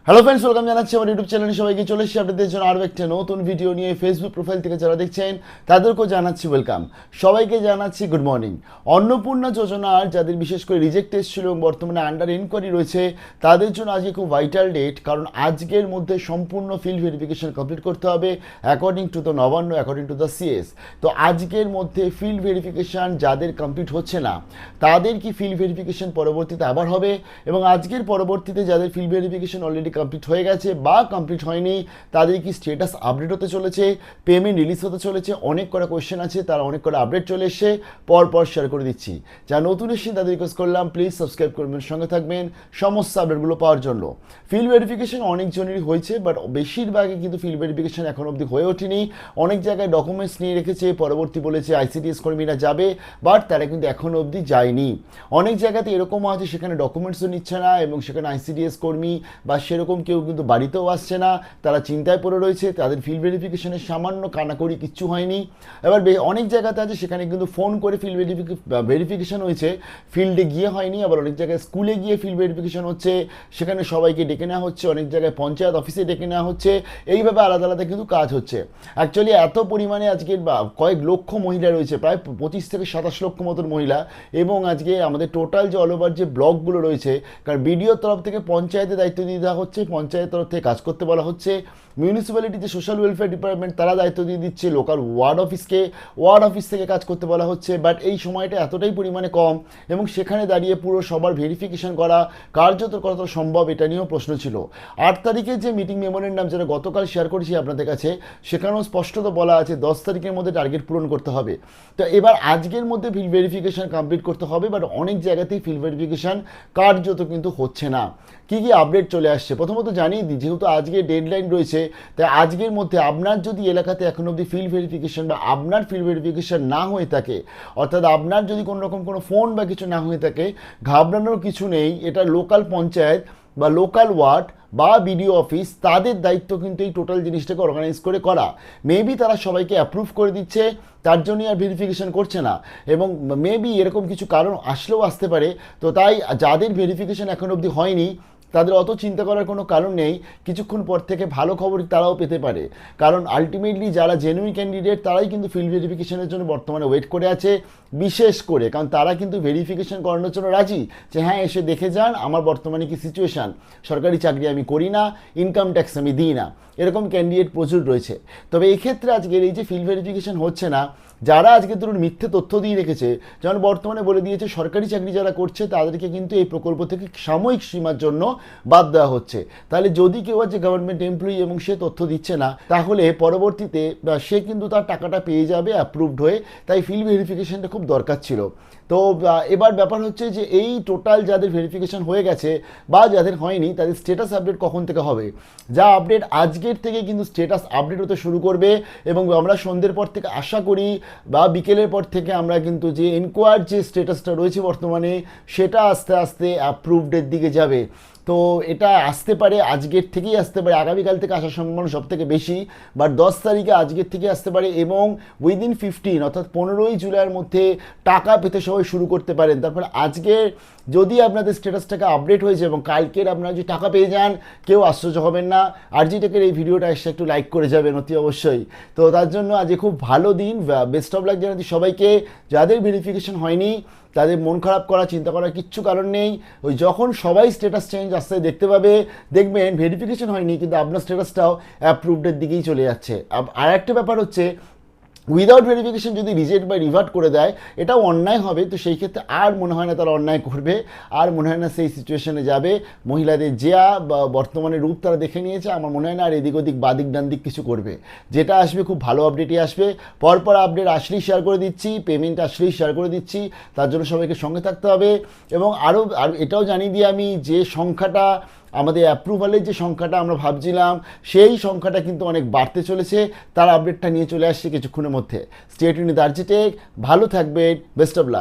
Hello friends, welcome জানাচ্ছি আমার YouTube চ্যানেলে সবাইকে। চলে এসেছি আপনাদের জন্য আরও একটা নতুন ভিডিও নিয়ে। ফেসবুক প্রোফাইল থেকে যারা দেখছেন তাদেরকেও জানাচ্ছি ওয়েলকাম, সবাইকে জানাচ্ছি গুড মর্নিং। অন্নপূর্ণা যোজনার যাদের বিশেষ করে রিজেক্ট এসেছিল এবং বর্তমানে আন্ডার ইনকোয়ারি রয়েছে তাদের জন্য আজকে খুব ভাইটাল ডেট, কারণ আজকের মধ্যে সম্পূর্ণ ফিল্ড ভেরিফিকেশন কমপ্লিট করতে হবে according to the Nabanna, according to the CS. তো আজকের মধ্যে ফিল্ড ভেরিফিকেশন যাদের কমপ্লিট হচ্ছে না তাদের কি ফিল্ড ভেরিফিকেশন পরবর্তীতে আবার হবে, এবং আজকের পরবর্তীতে যাদের ফিল্ড ভেরিফিকেশন অলরেডি কমপ্লিট হয়ে গেছে বা কমপ্লিট হয়নি তাদের কি স্ট্যাটাস আপডেট হতে চলেছে, পেমেন্ট রিলিজ হতে চলেছে। অনেক কটা কোয়েশ্চেন আছে, তারা অনেক কটা আপডেট চলে এসছে, পরপর শেয়ার করে দিচ্ছি। যা নতুন এসেছেন তাদের রিকোয়েস্ট করলাম প্লিজ সাবস্ক্রাইব করবেন, সঙ্গে থাকবেন সমস্ত আপডেটগুলো পাওয়ার জন্য। ফিল্ড ভেরিফিকেশন অনেকজনেরই হয়েছে, বাট বেশিরভাগই কিন্তু ফিল্ড ভেরিফিকেশন এখন অবধি হয়ে ওঠেনি। অনেক জায়গায় ডকুমেন্টস নিয়ে রেখেছে, পরবর্তী বলেছে আইসিডিএস কর্মীরা যাবে, বাট তারা কিন্তু এখন অবধি যায়নি। অনেক জায়গাতে এরকমও আছে সেখানে ডকুমেন্টসও নিচ্ছে না এবং সেখানে আইসিডিএস কর্মী বা সেরকম কেউ কিন্তু বাড়িতেও আসছে না, তারা চিন্তায় পড়ে রয়েছে, তাদের ফিল্ড ভেরিফিকেশনের সামান্য কানাকড়ি কিচ্ছু হয়নি। এবার অনেক জায়গাতে আছে সেখানে কিন্তু ফোন করে ফিল্ড ভেরিফিকেশন হয়েছে, ফিল্ডে গিয়ে হয়নি। আবার অনেক জায়গায় স্কুলে গিয়ে ফিল্ড ভেরিফিকেশন হচ্ছে, সেখানে সবাইকে ডেকে নেওয়া হচ্ছে, অনেক জায়গায় পঞ্চায়েত অফিসে ডেকে নেওয়া হচ্ছে। এইভাবে আলাদা আলাদা কিন্তু কাজ হচ্ছে। অ্যাকচুয়ালি এত পরিমাণে আজকে কয়েক লক্ষ মহিলা রয়েছে, প্রায় 25 থেকে 27 লক্ষ মতন মহিলা, এবং আজকে আমাদের টোটাল যে অল ওভার যে ব্লকগুলো রয়েছে, কারণ বিডিওর তরফ থেকে পঞ্চায়েতের দায়িত্ব দিয়ে দেওয়া হচ্ছে, পঞ্চায়েতের তরফ থেকে কাজ করতে বলা হচ্ছে, মিউনিসিপ্যালিটি যে সোশ্যাল ওয়েলফেয়ার ডিপার্টমেন্ট তারা দায়িত্ব দিয়ে দিচ্ছে, লোকাল ওয়ার্ড অফিসকে ওয়ার্ড অফিস থেকে কাজ করতে বলা হচ্ছে। বাট এই সময়টা এতটাই পরিমাণে কম এবং সেখানে দাঁড়িয়ে পুরো সবার ভেরিফিকেশন করা কার্যত কতটা সম্ভব এটা নিয়েও প্রশ্ন ছিল। 8 তারিখের যে মিটিং মেমোরেন্ডাম যেটা গতকাল শেয়ার করেছি আপনাদের কাছে, সেখানেও স্পষ্টত বলা আছে 10 তারিখের মধ্যে টার্গেট পূরণ করতে হবে। তো এবার আজকের মধ্যে ফিল্ড ভেরিফিকেশন কমপ্লিট করতে হবে, বাট অনেক জায়গাতেই ফিল্ড ভেরিফিকেশন কার্যত কিন্তু হচ্ছে না। কী কী আপডেট চলে আসছে প্রথমত জানিয়ে দিই, যেহেতু আজকে ডেডলাইন রয়েছে, তাই আজকের মধ্যে আপনার যদি এলাকাতে এখন অবধি ফিল্ড ভেরিফিকেশন বা আপনার ফিল্ড ভেরিফিকেশন না হয়ে থাকে, অর্থাৎ আপনার যদি কোনো রকম কোনো ফোন বা কিছু না হয়ে থাকে, ঘাবড়ানোর কিছু নেই। এটা লোকাল পঞ্চায়েত বা লোকাল ওয়ার্ড বা বিডিও অফিস তাদের দায়িত্ব কিন্তু এই টোটাল জিনিসটাকে অর্গানাইজ করে করা। মেবি তারা সবাইকে অ্যাপ্রুভ করে দিচ্ছে, তার জন্যই আর ভেরিফিকেশন করছে না, এবং মেবি এরকম কিছু কারণ আসলেও আসতে পারে। তো তাই যাদের ভেরিফিকেশন এখন অবধি হয়নি তাদের অত চিন্তা করার কোনো কারণ নেই, কিছুক্ষণ পর থেকে ভালো খবর তারাও পেতে পারে। কারণ আলটিমেটলি যারা জেনুইন ক্যান্ডিডেট তারাই কিন্তু ফিল্ড ভেরিফিকেশনের জন্য বর্তমানে ওয়েট করে আছে, বিশেষ করে কারণ তারা কিন্তু ভেরিফিকেশন করানোর জন্য রাজি, যে হ্যাঁ এসে দেখে যান আমার বর্তমানে কি সিচুয়েশান, সরকারি চাকরি আমি করি না, ইনকাম ট্যাক্স আমি দিই না, এরকম ক্যান্ডিডেট প্রচুর রয়েছে। তবে এই ক্ষেত্রে আজকের এই যে ফিল্ড ভেরিফিকেশন হচ্ছে না, যারা আজকে ধরুন মিথ্যে তথ্য দিয়ে রেখেছে, যেমন বর্তমানে বলে দিয়েছে সরকারি চাকরি যারা করছে তাদেরকে কিন্তু এই প্রকল্প থেকে সাময়িক সীমার জন্য বাদ দেওয়া হচ্ছে। তাহলে যদি কেউ আছে গভর্নমেন্ট এমপ্লয়ি এবং সে তথ্য দিচ্ছে না, তাহলে পরবর্তীতে সে কিন্তু তার টাকাটা পেয়ে যাবে অ্যাপ্রুভড হয়ে। তাই ফিল্ড ভেরিফিকেশনটা খুব দরকার ছিল। তো এবার ব্যাপার হচ্ছে যে এই টোটাল যাদের ভেরিফিকেশন হয়ে গেছে বা যাদের হয়নি তাদের স্ট্যাটাস আপডেট কখন থেকে হবে, যা আপডেট আজকের থেকে কিন্তু স্ট্যাটাস আপডেট হতে শুরু করবে, এবং আমরা সন্ধ্যের পর থেকে আশা করি বা বিকেলের পর থেকে আমরা কিন্তু যে এনকোয়ার যে স্ট্যাটাসটা রয়েছে বর্তমানে সেটা আস্তে আস্তে অ্যাপ্রুভডের দিকে যাবে। তো এটা আসতে পারে আজকের থেকেই আসতে পারে, আগামীকাল থেকে আসার সম্ভাবনা সব থেকে বেশি, বাট 10 তারিখে আজকের থেকে আসতে পারে, এবং উইদিন 15 অর্থাৎ 15ই জুলাইয়ের মধ্যে টাকা পেতে সবাই শুরু করতে পারেন। তারপর আজকে যদি আপনাদের স্ট্যাটাসটাকে আপডেট হয়েছে এবং কালকের আপনারা যদি টাকা পেয়ে যান, কেউ আশ্চর্য হবেন না। আরজি টেকের এই ভিডিওটা এসে একটু লাইক করে যাবেন অতি অবশ্যই। তো তার জন্য আজকে খুব ভালো দিন, বেস্ট অফ লাক জানাচ্ছি সবাইকে। যাদের ভেরিফিকেশন হয়নি তাদের মন খারাপ করা, চিন্তা করার কিচ্ছু কারণ নেই। ওই যখন সবাই স্ট্যাটাস চেঞ্জ আসতে দেখতে পাবে, দেখবেন ভেরিফিকেশন হয়নি কিন্তু আপনার স্ট্যাটাসটাও অ্যাপ্রুভডের দিকেই চলে যাচ্ছে। আর একটা ব্যাপার হচ্ছে, উইদাউট ভেরিফিকেশন যদি রিজেক্ট বা রিভার্ট করে দেয় এটাও অন্যায় হবে। তো সেই ক্ষেত্রে আর মনে হয় না তারা অন্যায় করবে, আর মনে হয় না সেই সিচুয়েশনে যাবে। মহিলাদের যেয়া বা বর্তমানে রূপ তারা দেখে নিয়েছে, আমার মনে হয় না আর এদিক ওদিক বাদিক ডান দিক কিছু করবে। যেটা আসবে খুব ভালো আপডেটই আসবে, পরপর আপডেট আসলেই শেয়ার করে দিচ্ছি, পেমেন্ট আসলেই শেয়ার করে দিচ্ছি। তার জন্য সবাইকে সঙ্গে থাকতে হবে। এবং আরও এটাও জানিয়ে দিই আমি, যে সংখ্যাটা আমাদের অ্যাপ্রুভালের যে সংখ্যাটা আমরা ভাবছিলাম সেই সংখ্যাটা কিন্তু অনেক বাড়তে চলেছে, তার আপডেটটা নিয়ে চলে আসছে কিছুক্ষণের মধ্যে। Stay tuned with RG tech, ভালো থাকবেন, বেস্ট অফ লাক।